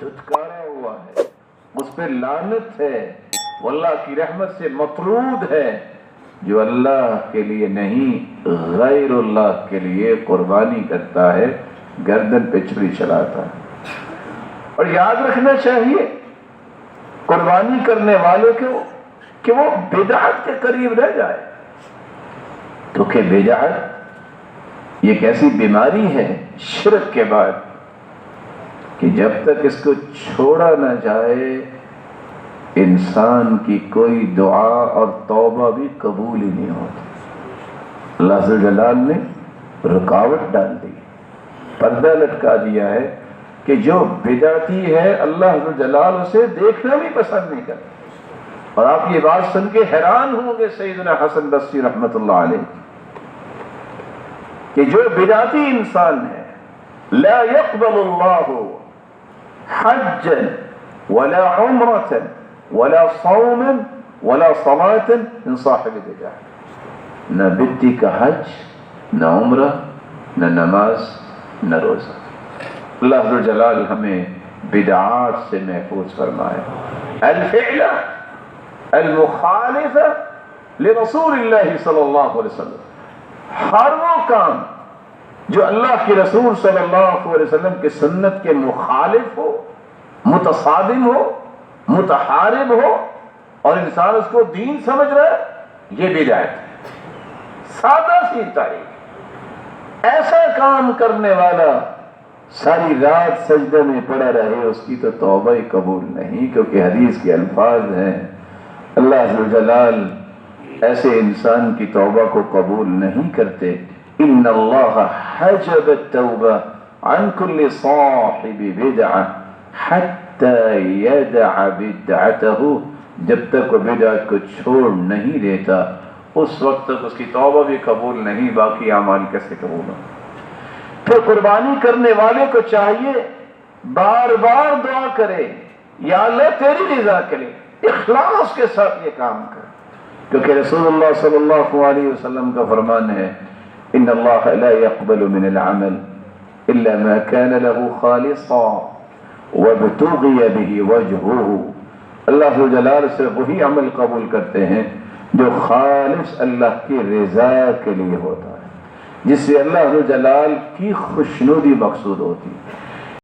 دھتکارا ہوا ہے، اس پہ لعنت ہے، وہ اللہ کی رحمت سے مطرود ہے، جو اللہ کے لیے نہیں غیر اللہ کے لیے قربانی کرتا ہے، گردن پہ چھری چلاتا ہے۔ اور یاد رکھنا چاہیے قربانی کرنے والے کو کہ وہ بدعت کے قریب رہ جائے، تو کہ بدعت یہ ایک ایسی بیماری ہے شرک کے بعد کہ جب تک اس کو چھوڑا نہ جائے انسان کی کوئی دعا اور توبہ بھی قبول ہی نہیں ہوتی۔ اللہ عز و جلال نے رکاوٹ ڈال دی، پردہ لٹکا دیا ہے کہ جو بدعتی ہے اللہ عز و جلال اسے دیکھنا بھی پسند نہیں کرتا۔ اور آپ یہ بات سن کے حیران ہوں گے سیدنا حسن بصری رحمت اللہ علیہ کہ جو بدعتی انسان ہے لا يقبل اللہ حجا ولا عمرة ولا صوم ولا صلاة من صاحب بدعہ، نہ بدعتی کا حج، نہ عمرہ، نہ نماز، نہ روزہ۔ اللہ عز و جلال ہمیں بدعات سے محفوظ فرمائے۔ الفعل المخالف لرسول اللہ صلی اللہ علیہ وسلم، ہر وہ کام جو اللہ کے رسول صلی اللہ علیہ وسلم کی سنت کے مخالف ہو، متصادم ہو، متحارب ہو اور انسان اس کو دین سمجھ رہا ہے، یہ بدعت ہے۔ سادہ سی تاریخ، ایسا کام کرنے والا ساری رات سجدے میں پڑا رہے اس کی تو توبہ ہی قبول نہیں، کیونکہ حدیث کے الفاظ ہیں اللہ عز و جلال ایسے انسان کی توبہ کو قبول نہیں کرتے۔ ان اللہ حجب التوبہ عن کل صاحب بدعہ حتی یدع بدعتہ، جب تک وہ بدعت کو چھوڑ نہیں دیتا اس وقت تک اس کی توبہ بھی قبول نہیں، باقی اعمال کیسے قبول ہوں؟ پھر قربانی کرنے والے کو چاہیے بار بار دعا کرے یا اللہ تیری رضا کے لیے اخلاص کے ساتھ یہ کام کر، کیونکہ رسول اللہ صلی اللہ علیہ وسلم کا فرمان ہے ان اللہ لا يقبل من العمل الا ما كان له خالصا وابتغي به وجهه، اللہ جلال سے وہی عمل قبول کرتے ہیں جو خالص اللہ کی رضا کے لیے ہوتا ہے، جس سے اللہ جلال کی خوشنودی مقصود ہوتی ہے۔